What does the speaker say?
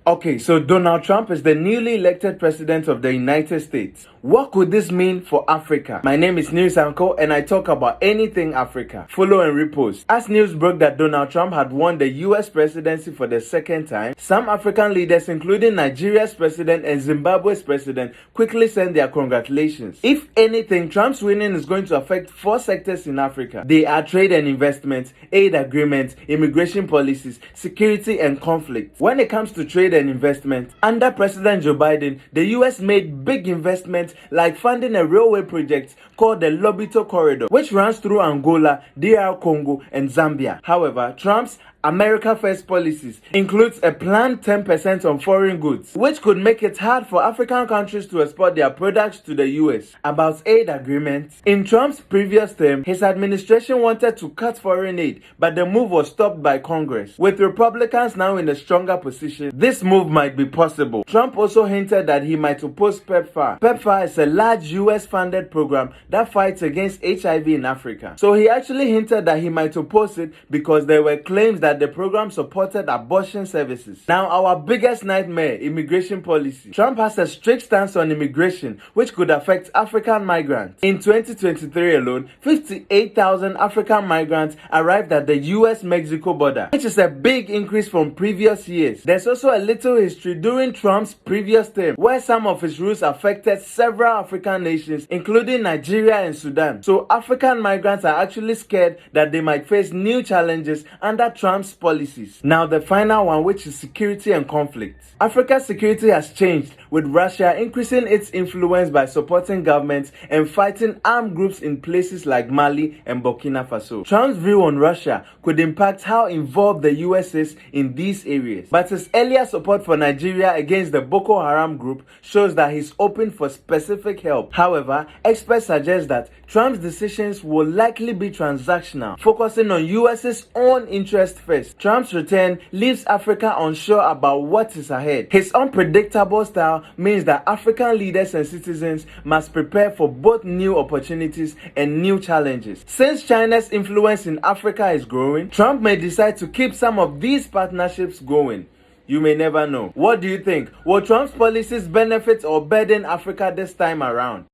Okay, so Donald Trump is the newly elected president of the United States. What could this mean for Africa? My name is News Uncle and I talk about anything Africa. Follow and repost. As news broke that Donald Trump had won the US presidency for the second time, some African leaders, including Nigeria's president and Zimbabwe's president, quickly sent their congratulations. If anything, Trump's winning is going to affect four sectors in Africa. They are trade and investment, aid agreements, immigration policies, security and conflict. When it comes to trade and investment, under President Joe Biden, the US made big investments like funding a railway project called the Lobito Corridor, which runs through Angola, DR Congo, and Zambia. However, Trump's America First policies includes a planned 10% on foreign goods, which could make it hard for African countries to export their products to the US. About aid agreements, in Trump's previous term, his administration wanted to cut foreign aid, but the move was stopped by Congress. With Republicans now in a stronger position, this move might be possible. Trump also hinted that he might oppose PEPFAR. PEPFAR is a large US-funded program that fights against HIV in Africa. So he actually hinted that he might oppose it because there were claims that the program supported abortion services. Now, our biggest nightmare, immigration policy. Trump has a strict stance on immigration, which could affect African migrants. In 2023 alone, 58,000 African migrants arrived at the US-Mexico border, which is a big increase from previous years. There's also a little history during Trump's previous term, where some of his rules affected several African nations, including Nigeria and Sudan. So African migrants are actually scared that they might face new challenges under Trump's policies. Now the final one, which is security and conflict. Africa's security has changed, with Russia increasing its influence by supporting governments and fighting armed groups in places like Mali and Burkina Faso. Trump's view on Russia could impact how involved the US is in these areas, but his earlier support for Nigeria against the Boko Haram group shows that he's open for specific help. However, experts suggest that Trump's decisions will likely be transactional, focusing on US's own interest first. Trump's return leaves Africa unsure about what is ahead. His unpredictable style means that African leaders and citizens must prepare for both new opportunities and new challenges. Since China's influence in Africa is growing, Trump may decide to keep some of these partnerships going. You may never know. What do you think? Will Trump's policies benefit or burden Africa this time around?